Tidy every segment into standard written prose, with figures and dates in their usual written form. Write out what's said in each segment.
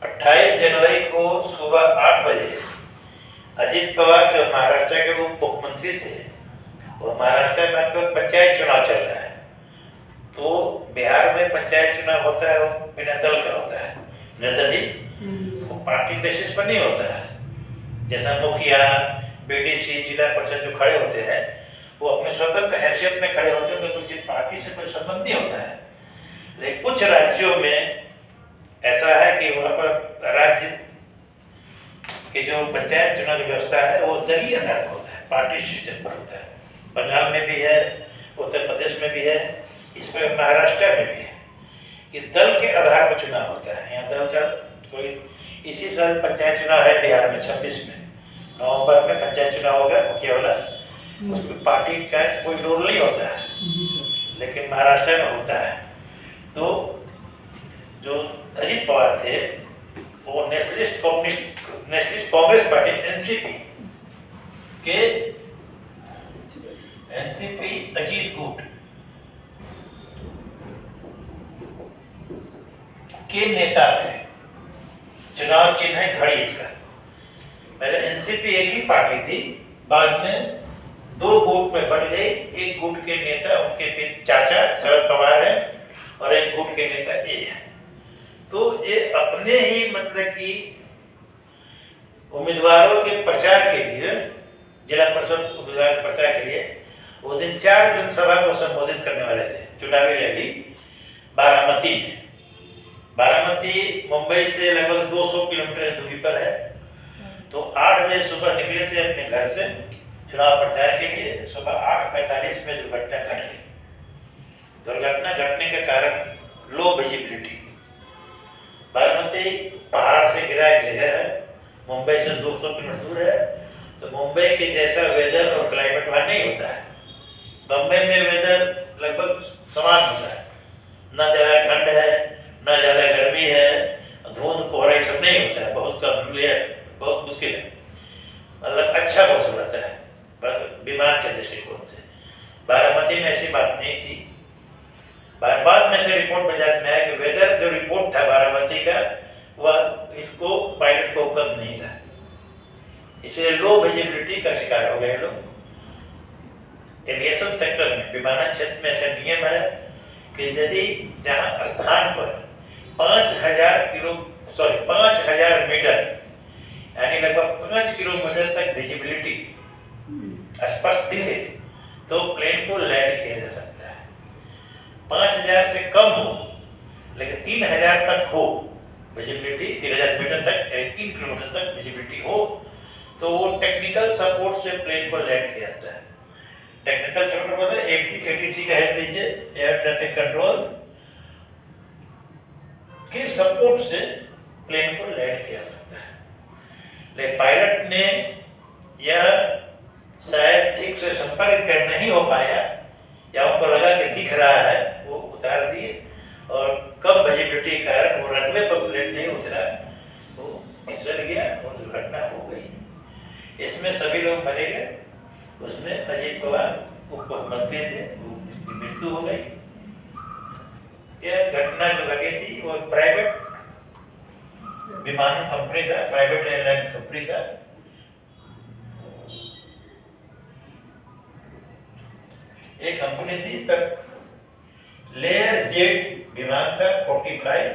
28 जनवरी को सुबह 8 बजे अजीत पवार जो महाराष्ट्र के उप मुख्यमंत्री थे, वो महाराष्ट्र में आजकल पंचायत चुनाव चल रहा है, तो बिहार में पंचायत चुनाव होता है वो बिना दल का होता है, निर्दलीय, वो पार्टी बेसिस पर नहीं होता है। जैसा मुखिया, बीडीसी, जिला परिषद जो खड़े होते हैं वो अपने स्वतंत्र हैसियत में खड़े होते हैं, उनका किसी पार्टी से कोई संबंध नहीं होता है। लेकिन कुछ राज्यों में ऐसा है कि वहाँ पर राज्य के जो पंचायत चुनाव की व्यवस्था है वो दलीय आधार पर होता है, पार्टी सिस्टम पर होता है। पंजाब में भी है, उत्तर प्रदेश में भी है, इसमें महाराष्ट्र में भी है कि दल के आधार पर चुनाव होता है। यहाँ दल का कोई, इसी साल पंचायत चुनाव है बिहार में 26 में, नवंबर में पंचायत चुनाव होगा मुखिया वाला, उसमें पार्टी का कोई रोल नहीं होता है, लेकिन महाराष्ट्र में होता है। तो जो अजीत पवार थे वो nationalist Congress party NCP Ajit गुट के नेता थे। चुनाव चिन्ह है घड़ी इसका। पहले एनसीपी एक ही पार्टी थी, बाद में 2 गुट में बट गई। एक गुट के नेता उनके चाचा शरद पवार है और एक गुट के नेता ए है। तो ये अपने ही मतलब कि उम्मीदवारों के प्रचार के लिए, जिला परिषद उम्मीदवार प्रचार के लिए वो दिन 4 जनसभा को संबोधित करने वाले थे। चुनावी रैली बारामती में। बारामती मुंबई से लगभग 200 किलोमीटर दूरी पर है। तो 8 बजे सुबह निकले थे अपने घर से चुनाव प्रचार के लिए। सुबह 8:45 में दुर्घटना घट गई। दुर्घटना घटने के कारण लो विजिबिलिटी। बारामती पहाड़ से घिरा एक जगह है, मुंबई से 200 किलोमीटर दूर है। तो मुंबई के जैसा वेदर और क्लाइमेट वहाँ नहीं होता है। बम्बई में वेदर लगभग समान होता है, ना ज़्यादा ठंड है ना ज़्यादा गर्मी है, धुंध कोहरा सब नहीं होता है, बहुत कम, बहुत मुश्किल है, मतलब अच्छा मौसम रहता है विमान के दृष्टिकोण से। बारामती में ऐसी बात नहीं थी। बाद में से रिपोर्ट बाजार में आया कि वेदर जो रिपोर्ट था बारामती का वह इनको पायलट को उपलब्ध नहीं था, इसलिए लो विजिबिलिटी का शिकार हो गए लोग। एविएशन सेक्टर में, विमानन क्षेत्र में ऐसा नियम है कि यदि जहां स्थान पर 5,000 मीटर यानी लगभग 5 किलोमीटर तक विजिबिलिटी स्पष्ट दिखे तो प्लेन को लैंड किया जा सकता है। 5,000 से कम हो लेकिन 3,000 तक हो विजिबिलिटी, 3,000 मीटर तक, 3 किलोमीटर तक विजिबिलिटी हो तो वो टेक्निकल सपोर्ट से प्लेन को लैंड किया जाता है। टेक्निकल सपोर्ट मतलब एटीसी का हेल्प लीजिए, एयर ट्रैफिक कंट्रोल के सपोर्ट से प्लेन को लैंड किया सकता है। लेकिन पायलट ने यह शायद ठीक से संपर्क कर नहीं हो पाया या उनको लगा कि दिख रहा है, वो उतार दिए और कम विजिबिलिटी के कारण वो रनवे पर प्लेन नहीं उतरा, वो फिसल गया और दुर्घटना हो गई। इसमें सभी लोग मरे गए। उसमें अजीत पवार उप मुख्यमंत्री थे, उसकी मृत्यु हो गई। यह घटना जो घटी थी वो प्राइवेट विमान कंपनी का, प्राइवेट एयरलाइन कंपनी का एक कंपनी थी सर, लेयर जेट विमान था, 45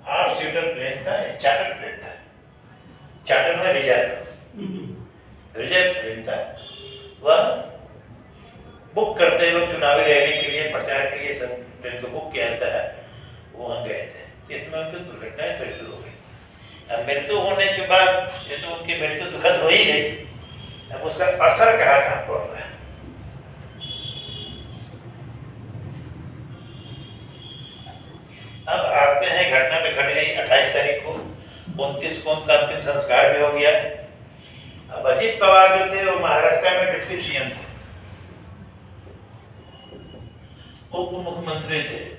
8 सीटर प्लेन था, चार्टर प्लेन था। चार्टर में रिजर्व प्लेन था। वह बुक करते लोग चुनावी रैली के लिए, प्रचार के लिए सब प्लेन को बुक किया जाता है, वहाँ गए थे। इसमें उनकी दुर्घटना मृत्यु हो गई। अब मृत्यु होने के बाद ये तो उनकी मृत्यु दुखद हो ही गई, अब उसका असर कहाँ पड़ रहा है। अब आते हैं, घटना तो घट गई 28 तारीख को, 29 को उनका अंतिम संस्कार भी हो गया। अब अजीत पवार जो थे वो महाराष्ट्र में डिप्टी सीएम थे, उप मुख्यमंत्री थे।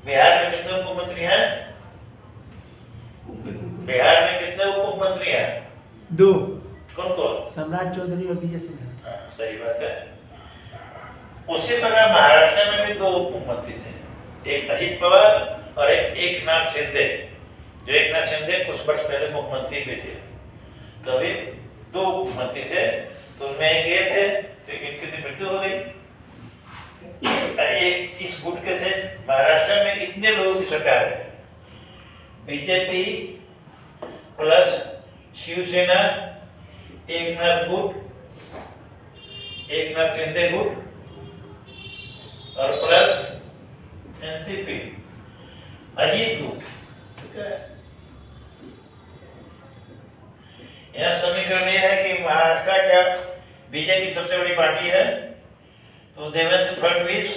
बिहार में कितने उप मुख्यमंत्री हैं? बिहार में कितने उप मुख्यमंत्री हैं? 2। कौन कौन? सम्राट चौधरी और विजय सिन्हा। सही बात है। उसी प्रकार महाराष्ट्र में भी दो उप मुख्यमंत्री थे, एक अजित पवार और एक एकनाथ शिंदे। जो एकनाथ शिंदे कुछ वर्ष पहले मुख्यमंत्री भी थे, तो अभी दो मुख्यमंत्री थे, तो उनमें गए थे तो इनकी मृत्यु हो गई। एक इस गुट के थे। महाराष्ट्र में इतने लोगों की सरकार है, बीजेपी प्लस शिवसेना, एकनाथ गुट, एकनाथ शिंदे गुट और प्लस एनसीपी अजीत गुट। ठीक है, यह समीकरण यह है कि महाराष्ट्र का बीजेपी सबसे बड़ी पार्टी है, तो देवेंद्र फडणवीस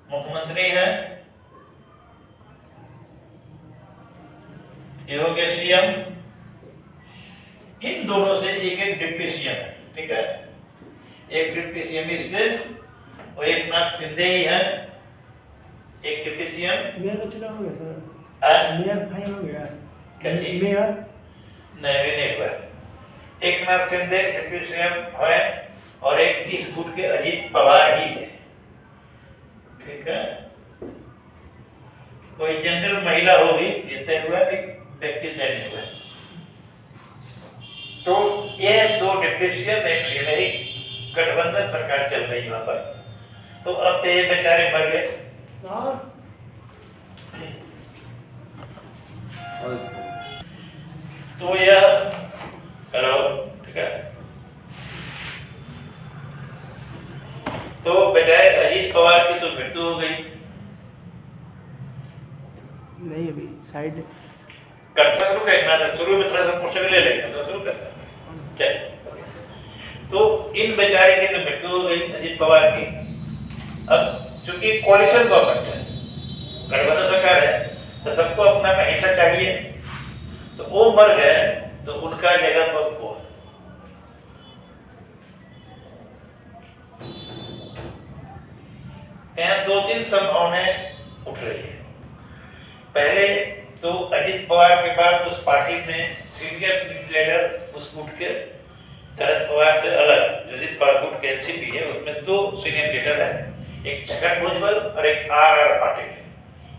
मुख्यमंत्री है, योगी सीएम, इन दोनों से एक एक डिप्टी सीएम है। ठीक है, एक डिप्टी सीएम इससे और एकनाथ शिंदे ही है, एक डिप्टी सीएम। मेयर चुनाव हो गया सर, मेयर फाइनल हो गया। कैसी मेयर नहीं हुआ। एकनाथ शिंदे डिप्टी सीएम है और एक इस गुट के अजीत पवार ही है। ठीक है, कोई जनरल महिला होगी जितने हुआ कि व्यक्ति चयन हुआ। तो ये दो डिप्टी सीएम एक सीएम गठबंधन सरकार चल रही वहां पर। तो अब तो ये बेचारे मर गए। तो यह करो। ठीक है, तो बजाय अजीत पवार की तो मृत्यु हो गई। नहीं अभी साइड करना शुरू करना था, शुरू में थोड़ा सा पोषण ले लेंगे तो शुरू करना क्या। तो इन बेचारे की तो मृत्यु हो गई अजीत पवार की। अब चूंकि कोalition गवर्नमेंट है, गठबंधन सरकार है, तो सबको अपना हिस्सा चाहिए, तो वो मर गए, तो उनका जगह पर कौन? यहाँ दो तीन संभावनाएं उठ रही है। पहले तो अजित पवार के बाद उस पार्टी में सीनियर लीडर उस गुट के शरद पवार से अलग, जो अजित पवार गुट के एनसीपी है, उसमें दो सीनियर लीडर है, एक छगन भुजबल और एक आर पाटिल।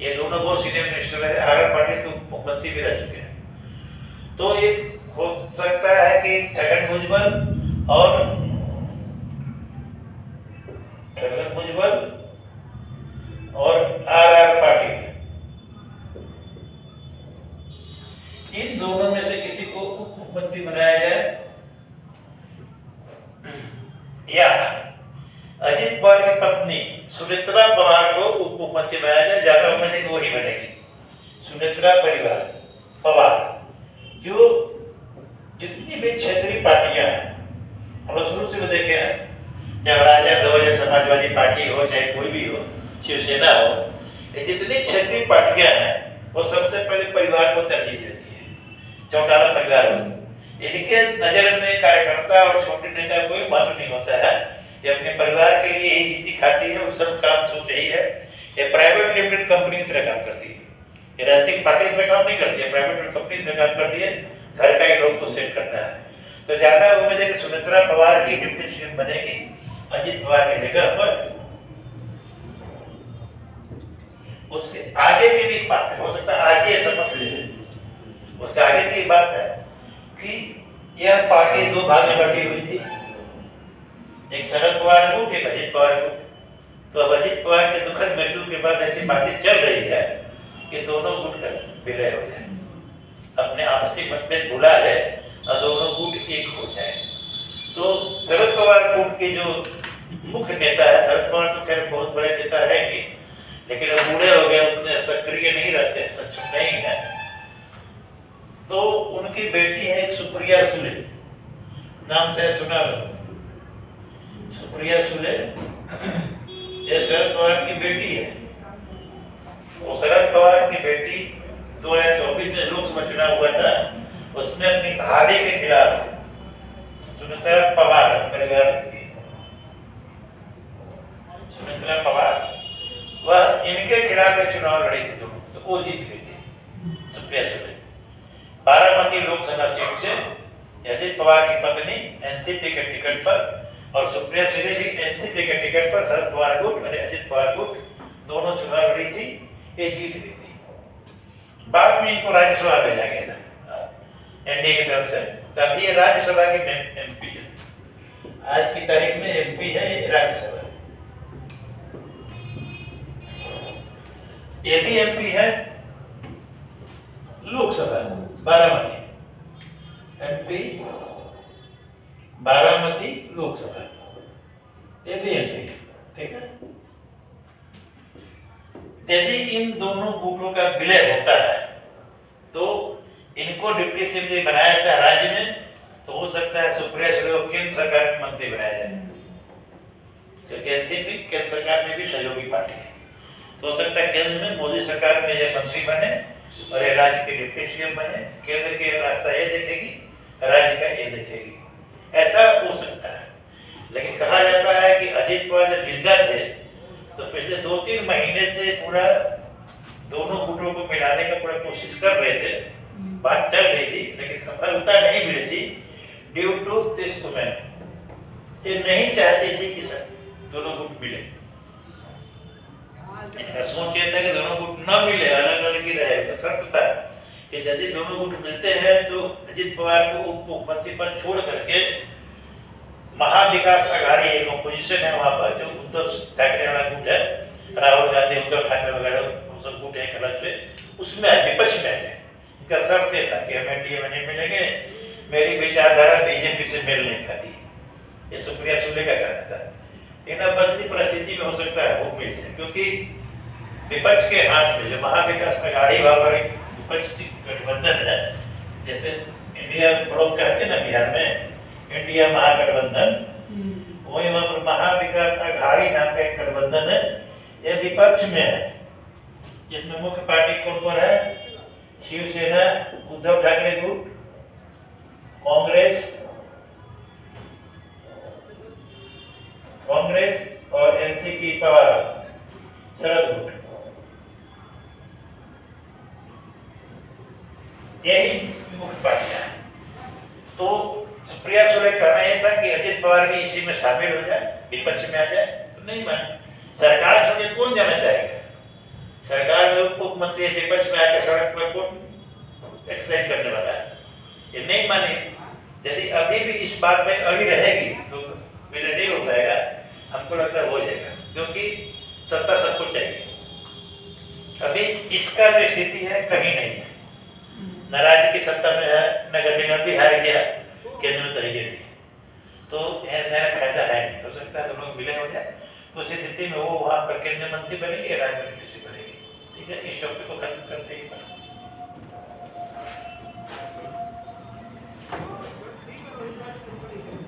ये दोनों बहुत सीनियर मिनिस्टर है। आर पाटिल तो मुख्यमंत्री भी रह चुके हैं। तो एक हो सकता है कि छगन भुजबल और आर पाटिल, इन दोनों में से किसी को उप मुख्यमंत्री बनाया जाए, या अजित पवार की पत्नी सुनेत्रा पवार को उप मुख्यमंत्री बनाया जाए। ज्यादा उम्मीद है कि वही बनेगी सुनेत्रा परिवार पवार। जो जितनी भी क्षेत्रीय पार्टियां हैं, हम लोग शुरू से देखे हैं, चाहे राजद हो या समाजवादी पार्टी हो, चाहे कोई भी हो, शिवसेना हो, ये जितनी क्षेत्रीय पार्टियां हैं वो सबसे पहले परिवार को तरजीह देती है। चौटाला परिवार हो, इनके नजर में कार्यकर्ता और छोटे नेता कोई महत्व नहीं होता है। ये अपने परिवार के लिए ही जीती खाती है, उस सब काम सोच रही है। ये प्राइवेट लिमिटेड कंपनी की तरह काम करती है, ये राजनीतिक पार्टी की तरह काम नहीं करती है, प्राइवेट कंपनी की तरह काम करती है। घर का ही लोग को सेट करना है। तो ज्यादा उम्मीद है कि सुनेत्रा पवार की डिप्टी सीएम बनेगी अजित पवार की जगह पर। उसके आगे की भी बात है, हो सकता है आज ही शपथ ले लें। उसके आगे की बात है कि यह पार्टी दो भाग में बटी हुई थी, एक शरद पवार गुट, एक अजित पवार गुट। तो अब अजित पवार के दुखद मृत्यु के बाद ऐसी बातें चल रही है कि दोनों गुट का विलय हो जाए, अपने आपसी मतभेद भुला ले और दोनों गुट एक हो जाए। तो शरद पवार गुट के जो मुख्य नेता है, शरद पवार तो खैर बहुत बड़े नेता है ही, लेकिन अब बूढ़े हो गए, उतने सक्रिय नहीं रहते, सच नहीं है। तो उनकी बेटी है एक सुप्रिया सुले, नाम से सुना हो, सुप्रिया सुले, ये शरद पवार की बेटी है। वो शरद पवार की बेटी 2024 में लोकसभा चुनाव हुआ था, उसमें अपनी भाभी के खिलाफ सुनेत्रा पवार परिवार थी, सुनेत्रा पवार, वह इनके खिलाफ चुनाव लड़ी थी, तो वो जीत गई थी सुप्रिया सुले। बारामती लोकसभा सीट से अजित पवार की पत्नी एनसीपी के टिकट पर और सुप्रिया सुले भी एनसीपी के टिकट पर शरद पवार गुट और अजित पवार गुट दोनों चुनाव लड़ी थी, ये जीत गई थी। बाद में इनको राज्यसभा भेजा गया था एनडीए की तरफ से, तब ये राज्यसभा की एमपी है। आज की तारीख में एमपी है राज्यसभा। ये भी एमपी है लोकसभा बारामती, एमपी बारामती लोकसभा, ये भी एमपी, ठीक है। यदि इन दोनों गुटों का विलय होता है तो इनको डिप्टी सीएम बनाया जाता है राज्य में, तो हो सकता है सुप्रिया सुले को केंद्र सरकार में मंत्री बनाया जाए, क्योंकि एनसीपी केंद्र सरकार में भी सहयोगी पार्टी है। तो हो सकता है केंद्र में मोदी सरकार में यह मंत्री बने और ये राज्य के डिप्टी सीएम बने। केंद्र के रास्ता ये देखेगी, राज्य का ये देखेगी, ऐसा हो सकता है। लेकिन कहा जाता है कि अजित पवार जब जिंदा थे तो पिछले 2-3 महीने से पूरा दोनों गुटों को मिलाने का पूरा कोशिश कर रहे थे, बात चल रही थी, लेकिन सफलता नहीं मिली थी ड्यू टू दिस वुमेन। ये नहीं चाहती थी कि दोनों गुट मिले, सोच ये था कि दोनों गुट न मिले, अलग अलग ही रहे। तो शर्त था कि यदि दोनों गुट मिलते हैं तो अजित पवार को उप मुख्यमंत्री पद छोड़ करके महाविकास अघाड़ी एक अपोजिशन है वहां पर, जो उद्धव ठाकरे वाला गुट है, राहुल गांधी उद्धव ठाकरे वगैरह वो सब गुट है अलग से, उसमें विपक्ष में है। इनका शर्त ये था कि हम एनडीए में नहीं मिलेंगे, मेरी विचारधारा बीजेपी से मेल नहीं खाती, ये सुप्रिया सुले का कहना था। इन बदली परिस्थिति में हो सकता है वो मिल जाए, क्योंकि विपक्ष के हाथ में जो महाविकास अघाड़ी वहां पर एक विपक्ष गठबंधन है, जैसे इंडिया ब्लॉक कहते हैं ना बिहार में, इंडिया महागठबंधन, वही वहां पर महाविकास अघाड़ी नाम का एक गठबंधन है, यह विपक्ष में है, जिसमें मुख्य पार्टी कौन कौन है? शिवसेना, उद्धव ठाकरे गुट, कांग्रेस और एनसीपी पवार शरद गुट, यही मुख्य पार्टियां हैं। तो सुप्रिया सुले कहना यह था कि अजित पवार भी इसी में शामिल हो जाए, विपक्ष में आ जाए, तो नहीं माने। सरकार छोड़ के कौन जाना चाहेगा? सरकार में उप मुख्यमंत्री विपक्ष में आकर सड़क पर कौन एक्सप्लेन करने वाला है? ये नहीं माने। यदि अभी भी इस बात में अड़ी रहेगी तो विलय नहीं हो पाएगा, हमको लगता है हो जाएगा, क्योंकि सत्ता सबको चाहिए। अभी इसका जो स्थिति है कहीं नहीं है, न राज्य की सत्ता में है, नगर निगम भी हार गया, केंद्र में तो नहीं, तो यह फायदा है नहीं। हो सकता है दोनों विलय हो जाए, तो उस स्थिति में वो वहाँ पर केंद्रीय मंत्री बनेंगे, राज्य मंत्री बनेगी। ठीक है, इस टॉपिक को खत्म करते ही